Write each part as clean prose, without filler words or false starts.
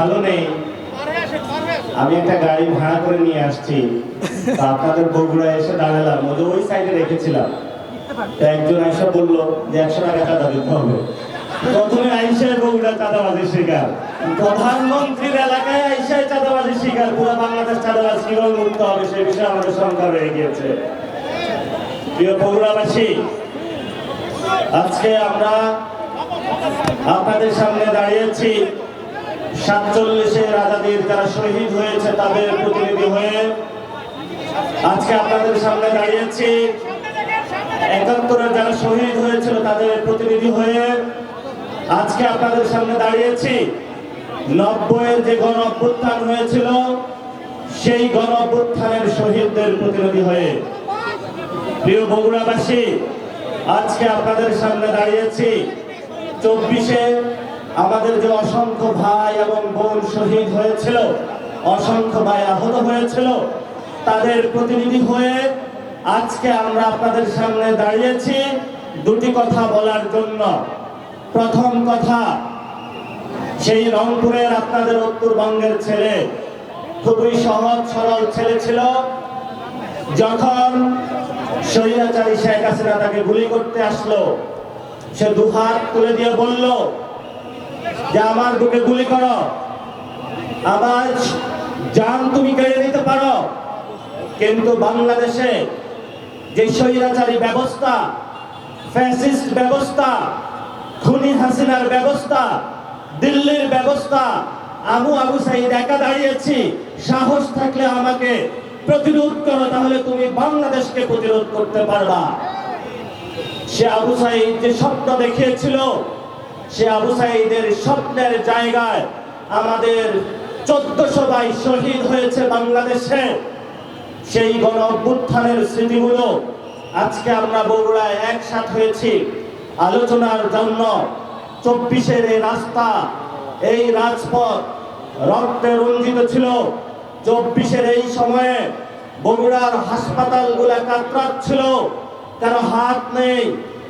ভালো নেই, আমি একটা গাড়ি ভাড়া করে নিয়ে আসছি। আপনাদের বগুড়া এসে দাঁড়ালাম, ওই সাইডে রেখেছিলাম। একজন আইসা বললো যে 100 টাকা চাঁদা দিতে হবে। প্রথমে আইসায় বগুড়া চাঁদাবাজির শিকার, প্রধানমন্ত্রীর এলাকায় আইসায় চাঁদাবাজির শিকার। পুরো বাংলাদেশ চাঁদাবাজ কিভাবে মুক্ত হবে সে বিষয়ে আমাদের শঙ্কা রয়ে গিয়েছে। প্রিয় বগুড়াবাসী, আজকে আমরা আপনাদের সামনে দাঁড়িয়েছি 47-এর আজাদির যারা শহীদ হয়েছে তাদের প্রতিনিধি হয়ে। আজকে আপনাদের সামনে দাঁড়িয়েছি 71-এর যারা শহীদ হয়েছিল তাদের প্রতিনিধি হয়ে। আজকে আপনাদের সামনে দাঁড়িয়েছি 90-এর যে গণ অভ্যুত্থান হয়েছিল সেই গণ অভ্যুত্থানের শহীদদের প্রতিনিধি হয়ে। প্রিয় বগুড়াবাসী, আজকে আপনাদের সামনে দাঁড়িয়েছি 24-এ আমাদের যে অসংখ্য ভাই এবং বোন শহীদ হয়েছিল, অসংখ্য ভাই আহত হয়েছিল, তাদের প্রতিনিধি হয়ে আজকে আমরা আপনাদের সামনে দাঁড়িয়েছি দুটি কথা বলার জন্য। প্রথম কথা, সেই রংপুরের আপনাদের উত্তরবঙ্গের ছেলে, খুবই সহজ সরল ছেলে ছিল। যখন স্বৈরাচারী শেখ হাসিনা তাকে গুলি করতে আসলো, সে দুহাত তুলে দিয়ে বলল যে আমার বুকে গুলি করো, আমার জান তুমি কেড়ে নিতে পারো, কিন্তু বাংলাদেশে যে স্বৈরাচারী ব্যবস্থা, ফ্যাসিস্ট ব্যবস্থা, খুনি হাসিনার ব্যবস্থা, দিল্লির ব্যবস্থা, আবু সাইদ একা দাঁড়িয়েছি, সাহস থাকলে আমাকে প্রতিরোধ করো, তাহলে তুমি বাংলাদেশকে প্রতিরোধ করতে পারবা। সে আবু সাইদ যে স্বপ্ন দেখিয়েছিল, সে আবু সাইদের স্বপ্নের জায়গায় আমাদের 1400 ভাই শহীদ হয়েছে বাংলাদেশে। সেই গণ অভ্যুত্থানের স্মৃতিগুলো আজকে আমরা বগুড়ায় একসাথ হয়েছি আলোচনার জন্য। 24-এর এই রাস্তা, এই রাজপথ রক্তে রঞ্জিত ছিল। 24-এর এই সময়ে বগুড়ার হাসপাতালগুলা কাতরাচ্ছিল, কারো হাত নেই,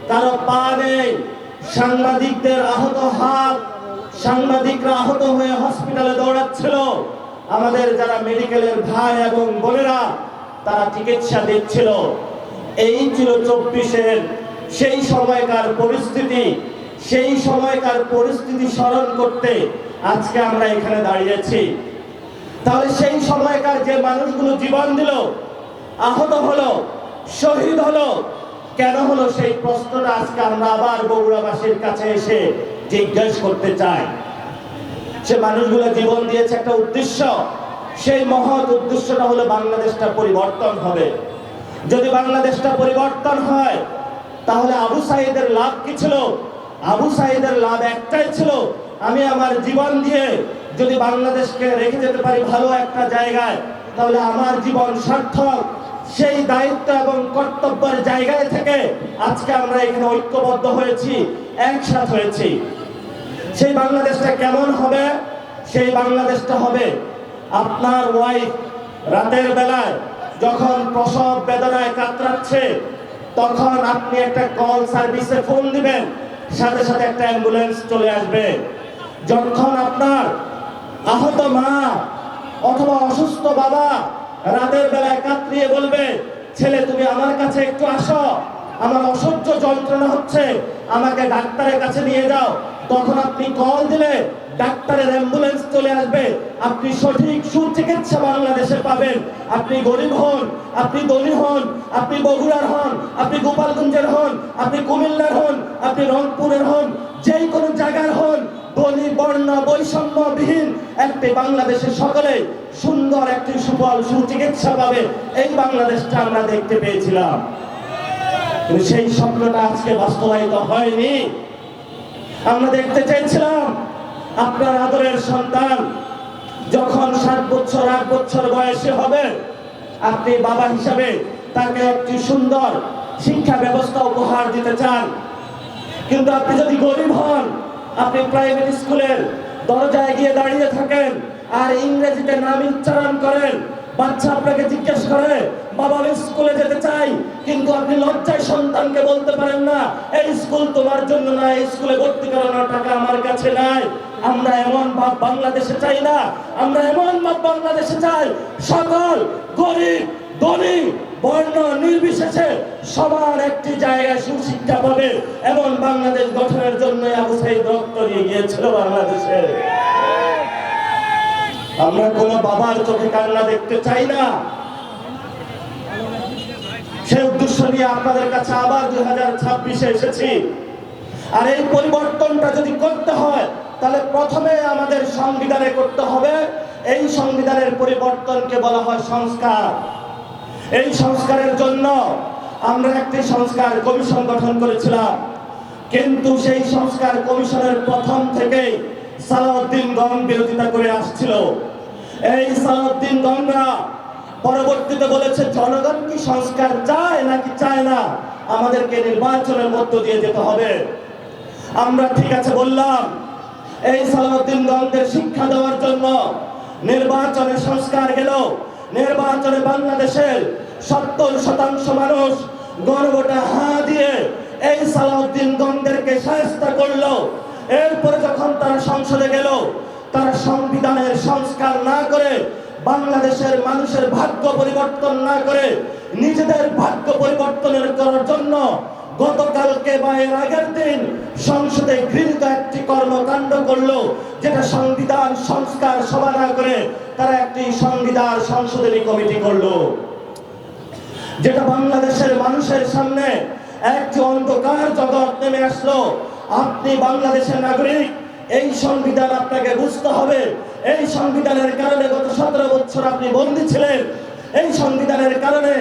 কারো পা নেই, সাংবাদিকদের আহত হাত, সাংবাদিকরা আহত হয়ে হসপিটালে দৌড়াচ্ছিল। আমাদের যারা মেডিকেলের ভাই এবং বোনেরা তারা চিকিৎসা দিচ্ছিল। এই ছিল 24-এর সেই সময়কার পরিস্থিতি। সেই সময়কার পরিস্থিতি স্মরণ করতে আজকে আমরা এখানে দাঁড়িয়েছি। তাহলে সেই সময়কার যে মানুষগুলো জীবন দিল, আহত হলো, শহীদ হলো, কেন হলো, সেই প্রশ্নটা আজকে আমরা আবার বগুড়াবাসীর কাছে এসে জিজ্ঞেস করতে চাই। সে মানুষগুলো জীবন দিয়েছে একটা উদ্দেশ্য, সেই মহৎ উদ্দেশ্যটা হলো বাংলাদেশটা পরিবর্তন হবে। যদি বাংলাদেশটা পরিবর্তন হয় তাহলে আবু সাইদের লাভ কি ছিল? আবু সাইদের লাভ একটাই ছিল, আমি আমার জীবন দিয়ে যদি বাংলাদেশকে রেখে যেতে পারি ভালো একটা জায়গায়, তাহলে আমার জীবন সার্থক। সেই দায়িত্ব এবং কর্তব্যের জায়গায় থেকে আজকে আমরা এখানে ঐক্যবদ্ধ হয়েছি, একসাথ হয়েছি। সেই বাংলাদেশটা কেমন হবে? সেই বাংলাদেশটা হবে আপনার ওয়াইফ রাতের বেলায় যখন প্রসব বেদনায় কাতরাচ্ছে, তখন আপনি একটা কল সার্ভিসে ফোন দিবেন, সাথে সাথে একটা অ্যাম্বুলেন্স চলে আসবে। যখন আপনার আহত মা অথবা অসুস্থ বাবা রাতের বেলায় কাতরিয়ে বলবে, ছেলে তুমি আমার কাছে একটু আসো, আমার অসহ্য যন্ত্রণা হচ্ছে, আমাকে ডাক্তারের কাছে নিয়ে যাও, তখন আপনি কল দিলে ডাক্তারের অ্যাম্বুলেন্স চলে আসবে। আপনি সঠিক সুচিকিৎসা বাংলাদেশে পাবেন। আপনি গরিব হন, আপনি ধনী হন, আপনি বগুড়ার হন, আপনি গোপালগঞ্জের হন, আপনি কুমিল্লার হন, আপনি রংপুরের হন, যেই কোনো জায়গার হন, ধনী বর্ণ বৈষম্যবিহীন একটি বাংলাদেশের সকলে সুন্দর একটি সুফল সুচিকিৎসা পাবে। এই বাংলাদেশটা আমরা দেখতে পেয়েছিলাম, কিন্তু সেই স্বপ্নটা আজকে বাস্তবায়িত হয়নি। আমরা দেখতে চাইছিলাম আপনার আদরের সন্তান যখন 7 বছর 8 বছর বয়সে হবে, আপনি বাবা হিসাবে তাকে একটি সুন্দর শিক্ষা ব্যবস্থা উপহার দিতে চান। কিন্তু আপনি যদি গরিব হন, আপনি প্রাইভেট স্কুলের দরজায় গিয়ে দাঁড়িয়ে থাকেন আর ইংরেজিতে নাম উচ্চারণ করেন, বাচ্চা আপনাকে জিজ্ঞেস করে বাবা আমি স্কুলে যেতে চাই, কিন্তু আপনি লজ্জায় সন্তানকে বলতে পারেন না এই স্কুল তোমার জন্য না, এই স্কুলে ভর্তি করানোর টাকা আমার কাছে নাই। আমরা এমন ভাব বাংলাদেশে চাই না, আমরা এমন ভাব বাংলাদেশে চাই সকল গরিব ধনী বর্ণ নির্বিশেষে সবার একটি জায়গায় সুশিক্ষা পাবে। এমন বাংলাদেশ গঠনের জন্য আবু সাঈদ রক্ত দিয়ে গিয়েছিল বাংলাদেশে। আমরা কোন বাবার চোখে কান্না দেখতে চাই না। সেই উদ্দেশ্য নিয়ে আপনাদের কাছে আবার 2026-এ এসেছি। আর এই পরিবর্তনটা যদি করতে হয় তাহলে প্রথমে আমাদের সংবিধানে করতে হবে। এই সংবিধানের পরিবর্তনকে বলা হয় সংস্কার। এই সংস্কারের জন্য আমরা একটি সংস্কার কমিশন গঠন করেছিলাম, কিন্তু সেই সংস্কার কমিশনের প্রথম থেকেই সালাউদ্দিনগণ বিরোধিতা করে আসছিল। এই সালাউদ্দিনগণরা পরবর্তীতে বলেছে জনগণ কি সংস্কার চায় নাকি চায় না, আমাদেরকে নির্বাচনের মধ্য দিয়ে যেতে হবে। আমরা ঠিক আছে বললাম। এই সালাউদ্দিনগণদের শিক্ষা দেওয়ার জন্য নির্বাচনে সংস্কার গেল। নির্বাচনে বাংলাদেশের 70% মানুষ গণভোটে হ্যাঁ দিয়ে এই সালাউদ্দিনগণদেরকে শায়েস্ত করলো। এরপরে যখন তারা সংসদে গেল, তারা সংবিধানের সংস্কার না করে, বাংলাদেশের মানুষের ভাগ্য পরিবর্তন না করে, নিজেদের ভাগ্য পরিবর্তনের করার জন্য গতকালকে বা এর আগের দিন সংসদে গৃহীত একটি কর্মকাণ্ড করলো, যেটা সংবিধান সংস্কার সভা না করে তারা একটি সংবিধান সংশোধনী কমিটি করলো, যেটা বাংলাদেশের মানুষের সামনে একটি অন্ধকার জগৎ নেমে আসলো। আপনি বাংলাদেশের নাগরিক, এই সংবিধান আপনাকে বুঝতে হবে। এই সংবিধানের কারণে গত 17 বছর আপনি বন্দী ছিলেন। এই সংবিধানের কারণে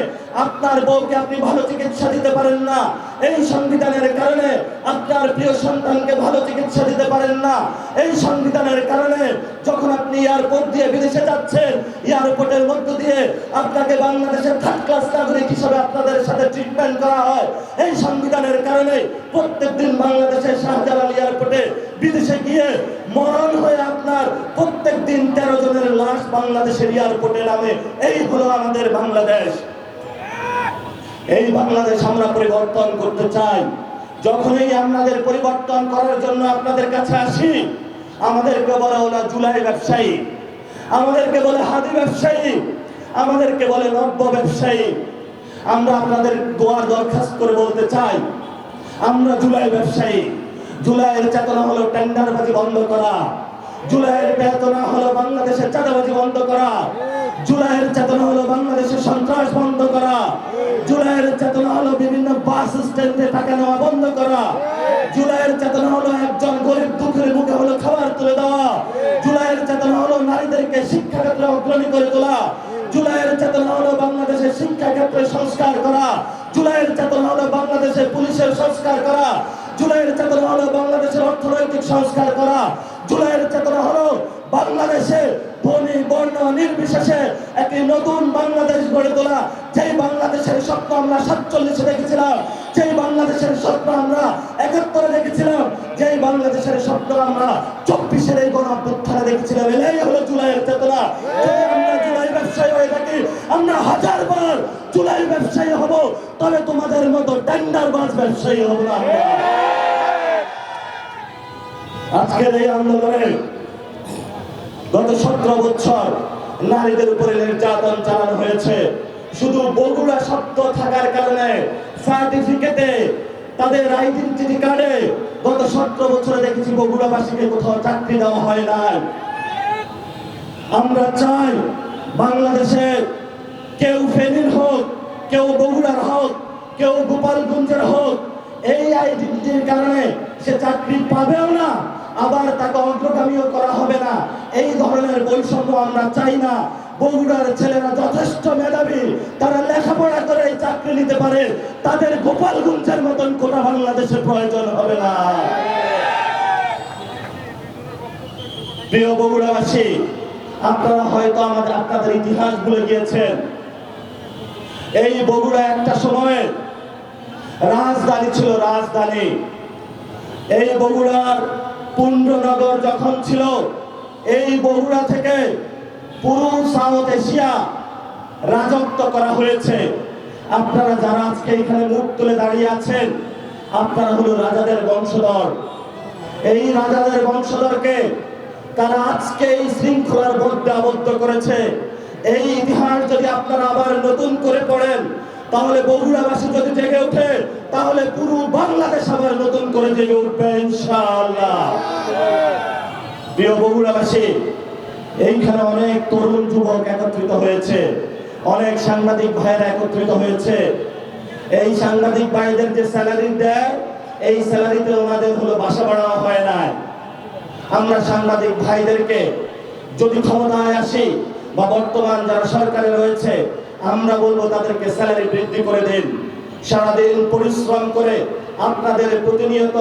আপনার বউকে আপনি ভালো চিকিৎসা দিতে পারেন না। এই সংবিধানের কারণে আপনার প্রিয় সন্তানকে ভালো চিকিৎসা দিতে পারেন না। এই সংবিধানের কারণে যখন আপনি এয়ারপোর্ট দিয়ে বিদেশে যাচ্ছেন, এয়ারপোর্টের মধ্য দিয়ে আপনাকে বাংলাদেশের 3rd ক্লাস নাগরিক হিসেবে আপনাদের সাথে ট্রিটমেন্ট করা হয়। এই সংবিধানের কারণে প্রত্যেকদিন বাংলাদেশের শাহজালাল এয়ারপোর্টে বিদেশে গিয়ে মরণ হয়ে আপনার প্রত্যেক দিন 13 জনের লাশ বাংলাদেশের এয়ারপোর্টে নামে। এই হলো আমাদের বাংলাদেশ। এই বাংলাদেশ আমরা পরিবর্তন করতে চাই। যখনই আমাদের পরিবর্তন করার জন্য আপনাদের কাছে আসি, আমাদেরকে বলে ওরা জুলাই ব্যবসায়ী, আমাদেরকে বলে হাদি ব্যবসায়ী, আমাদেরকে বলে নব্য ব্যবসায়ী। আমরা আপনাদের দোয়ার দরখাস্ত করে বলতে চাই, আমরা জুলাই ব্যবসায়ী। জুলাইয়ের চেতনা হলো টেন্ডারবাজি বন্ধ করা, জুলাইয়ের চেতনা হলো বাংলাদেশের চাঁদাবাজি বন্ধ করা, জুলাইয়ের চেতনা হলো বাংলাদেশের সন্ত্রাস বন্ধ করা, জুলাইয়ের চেতনা হলো বিভিন্ন বাস স্ট্যান্ডে টাকা নেওয়া বন্ধ করা, জুলাইয়ের চেতনা হলো একজন গরিব দুঃখের মুখে হলো খাবার তুলে দেওয়া, জুলাইয়ের চেতনা হলো নারীদেরকে শিক্ষা ক্ষেত্রে অগ্রণী করে তোলা, জুলাইয়ের চেতনা হলো বাংলাদেশের শিক্ষা ক্ষেত্রে সংস্কার করা, জুলাইয়ের চেতনা হলো বাংলাদেশের পুলিশের সংস্কার করা, জুলাইয়ের চেতনা হলো বাংলাদেশের অর্থনৈতিক সংস্কার করা, জুলাইয়ের চেতনা হলো বাংলাদেশে ধনী বর্ণ নির্বিশেষে একটি নতুন বাংলাদেশ গড়ে তোলা। যেই বাংলাদেশের স্বপ্ন আমরা 47-এ দেখেছিলাম, যেই বাংলাদেশের স্বপ্ন আমরা 71-এ দেখেছিলাম, যেই বাংলাদেশের স্বপ্ন আমরা 24-এর এই গণঅভ্যুত্থানে দেখেছিলাম, এই হলো জুলাইয়ের চেতনা। যদি আমরা জুলাই ব্যবসায়ী হয়ে থাকি, আমরা 1000বার জুলাই ব্যবসায়ী হব, তবে তোমাদের মতো টেন্ডারবাজ ব্যবসায়ী হব না। আজকের এই আন্দোলনে গত 17 বছর নারীদের উপরে নির্যাতন চালানো হয়েছে। শুধু বগুড়া শব্দ থাকার কারণে সার্টিফিকেটে, তাদের আইডেন্টিটি কার্ডে গত 17 বছরে দেখেছি বগুড়াবাসীকে কোথাও চাকরি দেওয়া হয় নাই। আমরা চাই বাংলাদেশে কেউ ফেনীর হোক, কেউ বগুড়ার হোক, কেউ গোপালগঞ্জের হোক, এই আইডেন্টিটির কারণে সে চাকরি পাবেও না, আবার তাকে অগ্রগামীও করা হবে না। এই ধরনের বৈষম্য আমরা চাই না। বগুড়ার ছেলেরা যথেষ্ট মেধাবী, তারা লেখাপড়া করে এই চাকরি নিতে পারে, তাদের গোপালগঞ্জের মতন কোটা বাংলাদেশের প্রয়োজন হবে না। প্রিয় বগুড়াবাসী, আপনারা হয়তো আপনাদের ইতিহাস ভুলে গিয়েছেন। এই বগুড়া একটা সময় রাজধানী ছিল, রাজধানী। এই বগুড়ার পুণ্ডনগর যখন ছিল, এই বগুড়া থেকে পুরো সাউথ এশিয়া রাজত্ব করা হয়েছে। আপনারা যারা আজকে এখানে মুখ তুলে দাঁড়িয়ে আছেন, আপনারা হলো রাজাদের বংশধর। এই রাজাদের বংশধরকে কারা আজকে এই শৃঙ্খলার মধ্যে আবদ্ধ করেছে। এই ইতিহাস যদি আপনারা আবার নতুন করে পড়েন, তাহলে বগুড়াবাসী যদি জেগে ওঠে, তাহলে পুরো বাংলাদেশ আবার নতুন করে জেগে উঠবে ইনশাআল্লাহ। প্রিয় বগুড়াবাসী, এইখানে অনেক তরুণ যুবক একত্রিত হয়েছে, অনেক সাংবাদিক ভাইয়েরা একত্রিত হয়েছে। এই সাংবাদিক ভাইদের যে স্যালারি দেয়, এই স্যালারিতে ওনাদের হলো বাসা ভাড়া হয় না। আমরা সাংবাদিক ভাইদেরকে যদি ক্ষমতায় আসি বা বর্তমান যারা সরকারে রয়েছে, আমরা বলবো তাদেরকে স্যালারি বৃদ্ধি করে দিন। সারাদিন পরিশ্রম করে আপনাদের প্রতিনিয়ত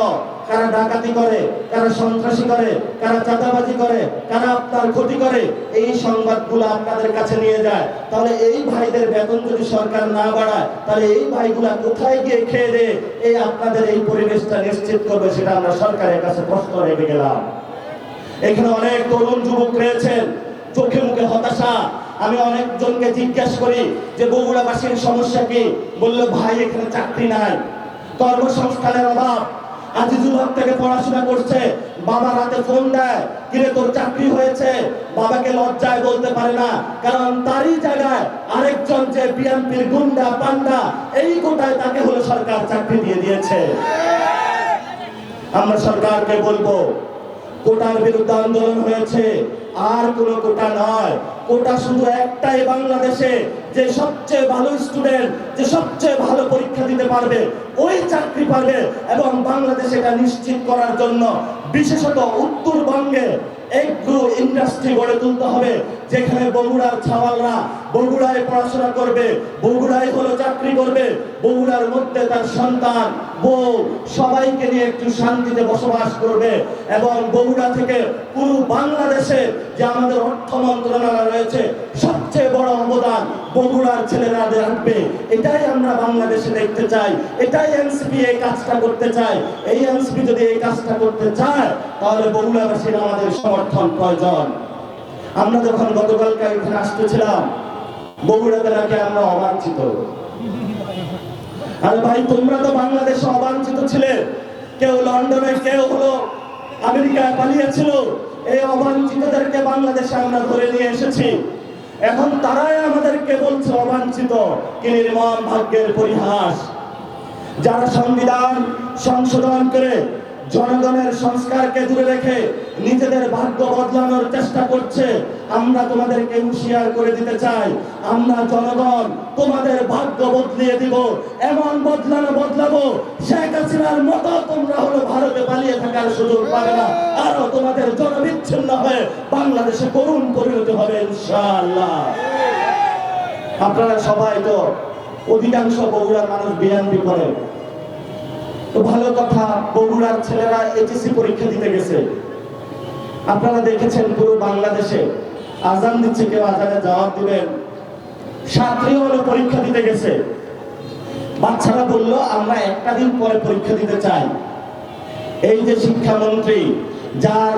কারা ডাকাতি করে, কারা সন্ত্রাসী করে, কারা চাঁদাবাজি করে, কারা আপনার ক্ষতি করে, এই সংবাদগুলো আপনাদের কাছে নিয়ে যায়। তাহলে এই ভাইদের বেতন যদি সরকার না বাড়ায়, তাহলে এই ভাইগুলা কোথায় গিয়ে খেয়ে দেয় এই আপনাদের এই পরিবেশটা নিশ্চিত করবে, সেটা আমরা সরকারের কাছে প্রশ্ন রেখে গেলাম। এখানে অনেক তরুণ যুবক রয়েছেন, চোখে মুখে হতাশা। আমি অনেকজনকে জিজ্ঞাসা করি যে বগুড়াবাসীর সমস্যা কি, বললো ভাই এখানে চাকরি নাই, কর্মসংস্থানের অভাব। আজিজুল হক থেকে পড়াশোনা করছে, বাবা রাতে ফোন দেয়, কিরে তোর চাকরি হয়েছে, বাবাকে লজ্জায় বলতে পারে না, কারণ তারই জায়গায় আরেকজন যে বিএনপির গুন্ডা পান্ডা, এই কোটায় তাকে হলো সরকার চাকরি দিয়ে দিয়েছে। আমরা সরকারকে বলবো, কোটার বিরুদ্ধে আন্দোলন হয়েছে, আর কোন কোটা নয়। কোটা শুধু একটাই বাংলাদেশে, যে সবচেয়ে ভালো স্টুডেন্ট, যে সবচেয়ে ভালো পরীক্ষা দিতে পারবে, ওই চাকরি পাবে। এবং বাংলাদেশে এটা নিশ্চিত করার জন্য বিশেষত উত্তরবঙ্গে এগ্রো ইন্ডাস্ট্রি গড়ে তুলতে হবে, যেখানে বগুড়ার ছাওয়ালরা বগুড়ায় পড়াশোনা করবে, বগুড়ায় হলো চাকরি করবে, বগুড়ার মধ্যে তার সন্তান বউ সবাইকে নিয়ে একটু শান্তিতে বসবাস করবে। এবং বগুড়া থেকে পুরো বাংলাদেশে যে আমাদের অর্থ মন্ত্রণালয় রয়েছে, সবচেয়ে বড় অবদান বগুড়ার ছেলেরা রাখবে। এটাই আমরা বাংলাদেশে দেখতে চাই, এটাই এনসিপি এই কাজটা করতে চায়। এই এনসিপি যদি এই কাজটা করতে চায়, তাহলে বগুড়াবাসীর আমাদের সমর্থন প্রয়োজন। আমরা যখন গতকালকে এখানে আসতেছিলাম, বগুড়াতে নাকি আমরা অবাঞ্ছিত। আরে ভাই, তোমরা তো বাংলাদেশে অবাঞ্ছিত ছিলে, কেউ লন্ডনে, কেউ হলো আমেরিকায় পালিয়েছিল। এই অবাঞ্ছিতদেরকে বাংলাদেশে আমরা ধরে নিয়ে এসেছি, এখন তারাই আমাদেরকে বলছে অবাঞ্ছিত। কি নির্মম ভাগ্যের পরিহাস! যারা সংবিধান সংশোধন করে জনগণের সংস্কারকে দূরে রেখে নিজেদের ভাগ্য বদলানোর চেষ্টা করছে, আমরা তোমাদেরকে হুঁশিয়ার করে দিতে চাই, আমরা জনগণ তোমাদের ভাগ্য বদলিয়ে দিব। এমন বদলাবো শেখ হাসিনার মতো তোমরা হলো ভারতে পালিয়ে থাকার সুযোগ পাবে না। আরো তোমাদের জনবিচ্ছিন্ন হয়ে বাংলাদেশে করুণ পরিণতি হবে ইনশাআল্লাহ। আপনারা সবাই তো অধিকাংশ বগুড়ার মানুষ বিএনপি করে, তো ভালো কথা, বগুড়ার ছেলেরা এইচএসসি পরীক্ষা দিতে গেছে। আপনারা দেখেছেন পুরো বাংলাদেশে আজান দিচ্ছে, কেউ আজানে জবাব দিবেন, ছাত্রীও হলো পরীক্ষা দিতে গেছে। বাচ্চারা বললো আমরা একটা দিন পরে পরীক্ষা দিতে চাই। এই যে শিক্ষামন্ত্রী, যার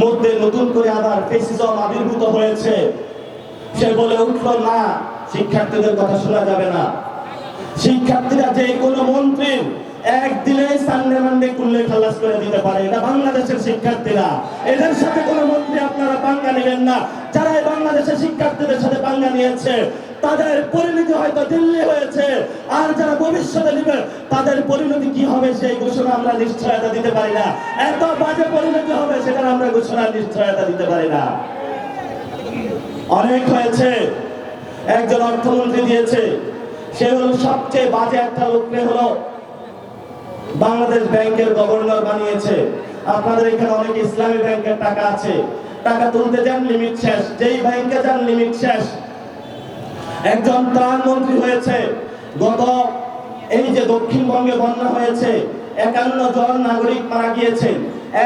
মধ্যে নতুন করে আবার ফ্যাসিজম আবির্ভূত হয়েছে, সে বলে উঠলো না, শিক্ষার্থীদের কথা শোনা যাবে না। শিক্ষার্থীরা যে কোনো মন্ত্রী একদিনে সানডে মানডে কুল্লে খালাস করে দিতে পারে, এটা বাংলাদেশের শিক্ষার্থীরা। এদের সাথে কোনো মন্ত্রী আপনারা পাঙ্গা নেবেন না। যারা এই বাংলাদেশের শিক্ষার্থীদের সাথে পাঙ্গা নিয়েছে, তাদের পরিণতি হয়তো দিল্লি হয়েছে, আর যারা ভবিষ্যতে নেবে তাদের পরিণতি কি হবে সেই ঘোষণা আমরা নিশ্চয়তা দিতে পারি না। এত বাজে পরিণতি হবে সেটার আমরা ঘোষণার নিশ্চয়তা দিতে পারি না। অনেক হয়েছে, একজন অর্থমন্ত্রী দিয়েছে, সে হলো সবচেয়ে বাজে একটা লোককে হলো বাংলাদেশ ব্যাংকের গভর্নর বানিয়েছে। আপনাদের এখানে অনেক ইসলামী ব্যাংকের টাকা আছে, টাকা তুলতে যান লিমিট শেষ, যেই ব্যাংকে যান লিমিট শেষ। একজন ত্রাণ মন্ত্রী হয়েছে, গত এই যে দক্ষিণবঙ্গে বন্যা হয়েছে, 51 জন নাগরিক মারা গিয়েছে,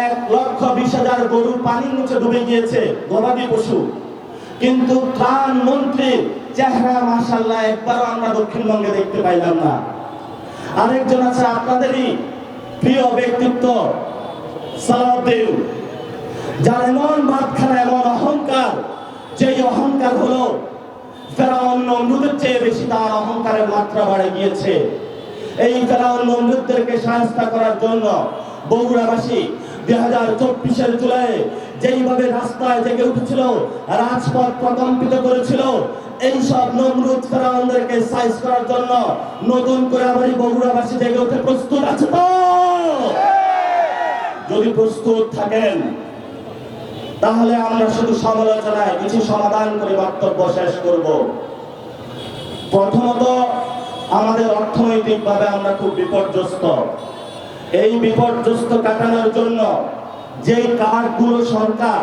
1,20,000 গরু পানির নিচে ডুবে গিয়েছে, গবাদি পশু। কিন্তু ত্রাণ মন্ত্রীর চেহারা মাশাআল্লাহ একবারও আমরা দক্ষিণবঙ্গে দেখতে পাইলাম না। আরেকজন আছে আপনাদেরই প্রিয় ব্যক্তিত্ব, সালাউদ্দিন, যার এমন ভাতখানা, এমন অহংকার, যে অহংকার হলো ফেরাউন নমরুদের চেয়ে বেশি তার অহংকারের মাত্রা বেড়ে গিয়েছে। এই ফেরাউন নমরুদদেরকে সাহায্য করার জন্য বগুড়াবাসী 2024-এর জুলাই যেইভাবে রাস্তায় জেগে উঠেছিল, রাজপথ প্রকম্পিত করেছিল, এই সব নমরুদ ফেরাউনদেরকে সাইজ করার জন্য নতুন করে আবার বগুড়াবাসী জেগে উঠে প্রস্তুত আছে তো? যদি প্রস্তুত থাকেন তাহলে আমরা শুধু সমালোচনায় কিছু সমাধান করে বক্তব্য শেষ করব। প্রথমত, আমাদের অর্থনৈতিকভাবে আমরা খুব বিপর্যস্ত। এই বিপর্যস্ত কাটানোর জন্য যেই কার্ডগুলো সরকার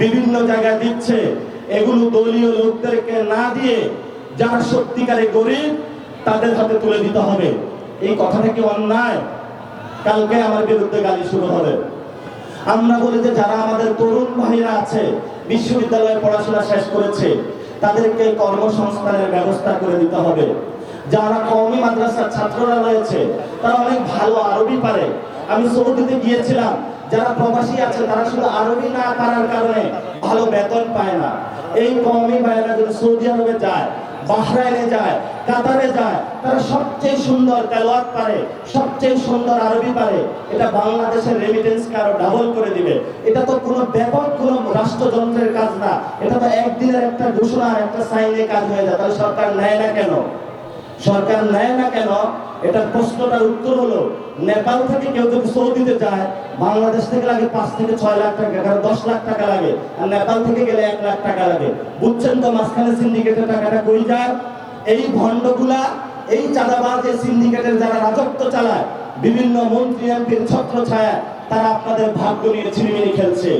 বিভিন্ন জায়গায় দিচ্ছে, এগুলো দলীয় লোকদেরকে না দিয়ে যারা সত্যিকারে গরিব তাদের হাতে তুলে দিতে হবে। এই কথাটা কি অন্যায়? কালকে আমার বিরুদ্ধে গালি শুরু হবে। আমরা বলি যে যারা আমাদের তরুণ ভাইরা আছে, বিশ্ববিদ্যালয়ে পড়াশোনা শেষ করেছে, তাদেরকে কর্মসংস্থানের ব্যবস্থা করে দিতে হবে। যারা কওমি মাদ্রাসার ছাত্ররা রয়েছে, তারা অনেক ভালো আরবি পারে। আমি সৌদিতে গিয়েছিলাম, যারা প্রবাসী আছে তারা শুধু আরবি না পারার কারণে ভালো বেতন পায় না। এই কওমি ভাইরা যদি সৌদি আরবে যায়, বাহরাইনে যায়, কাতারে যায়, তারা সবচেয়ে সুন্দর তেলাওয়াত পারে, সবচেয়ে সুন্দর আরবি পারে। এটা বাংলাদেশের রেমিটেন্সকে আরো ডাবল করে দিবে। এটা তো কোনো ব্যাপক কোনো রাষ্ট্রযন্ত্রের কাজ না, এটা তো একদিনের একটা ঘোষণা, একটা সাইনে কাজ হয়ে যায়। তাহলে সরকার নেয় না কেন? সরকার নেয় না কেন? এটার প্রশ্নটার উত্তর হলো, নেপাল থেকে কেউ যদি সৌদিতে যায়, বাংলাদেশ থেকে লাগে 5 থেকে 6 লাখ টাকা, 10 লাখ টাকা লাগে, আর নেপাল থেকে গেলে 1 লাখ টাকা লাগে। বুঝছেন তো মাঝখানে সিন্ডিকেটের টাকাটা কই যায়? এই ভণ্ডগুলা, এই চাঁদাবাজ, এই সিন্ডিকেটের যারা রাজত্ব চালায়, বিভিন্ন মন্ত্রী এমপির ছত্র ছায়া, তারা আপনাদের ভাগ্য নিয়ে ছিনিমিনি খেলছে।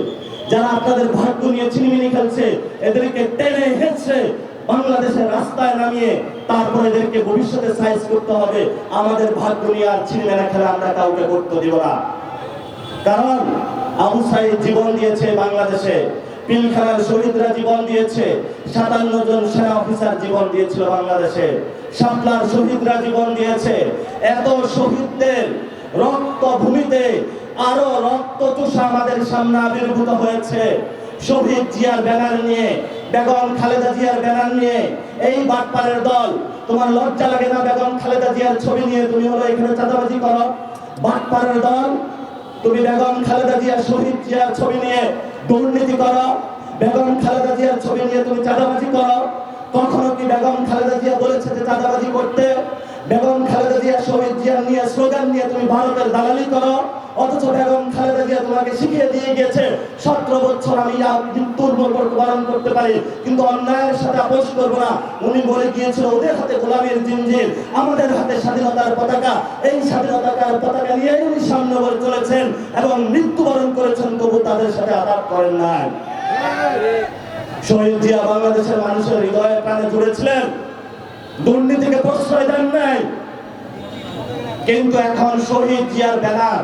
যারা আপনাদের ভাগ্য নিয়ে ছিনিমিনি খেলছে, এদেরকে টেনে হেঁচড়ে বাংলাদেশের রাস্তায় নামিয়ে তারপরে এদেরকে ভবিষ্যতে সাইজ করতে হবে। আমাদের ভাগ্য নিয়ে আর ছিনিমিনি খেলা আমরা কাউকে করতে দিব না। কারণ আবু সাইদ জীবন দিয়েছে বাংলাদেশে, পিলখানার শহীদরা জীবন দিয়েছে, 57 জন সেনা অফিসার জীবন দিয়েছিল বাংলাদেশে, শাপলার শহীদরা জীবন দিয়েছে। এত শহীদদের রক্ত ভূমিতে আরো রক্ত চোষা আমাদের সামনে আবির্ভূত হয়েছে। শহীদ জিয়ার ব্যানার নিয়ে, বেগম খালেদা জিয়ার ব্যানার নিয়ে এই বাটপারের দল, তোমার লজ্জা লাগে না? বেগম খালেদা জিয়ার ছবি নিয়ে তুমি হলো এখানে চাঁদাবাজি করো। বাটপারের দল, তুমি বেগম খালেদা জিয়ার, শহীদ জিয়ার ছবি নিয়ে দুর্নীতি করো। বেগম খালেদা জিয়ার ছবি নিয়ে তুমি চাঁদাবাজি করো। কখনো কি বেগম খালেদা জিয়া বলেছে যে চাঁদাবাজি করতে? বেগম খালেদা জিয়া, শহীদ জিয়া নিয়ে স্লোগান নিয়ে তুমি ভারতের দালালি করো। অথচ বেগম খালেদা জিয়া তোমাকে শিখিয়ে দিয়ে গেছে 17 বছর আমি মৃত্যুর বরণ করতে পারি, কিন্তু অন্যায়ের সাথে আপোষ করবো না। উনি বলে গিয়েছিল ওদের হাতে গোলামের জিঞ্জির, আমাদের হাতে স্বাধীনতার পতাকা। এই স্বাধীনতার পতাকা নিয়ে উনি সামনে বলে চলেছেন এবং মৃত্যুবরণ করেছেন, তবু তাদের সাথে আঘাত করেন নাই। শহীদ জিয়া বাংলাদেশের মানুষের হৃদয়ে প্রাণে জুড়েছিলেন, দুর্নীতিকে প্রশ্রয় দেন নাই। কিন্তু এখন শহীদ জিয়ার ব্যানার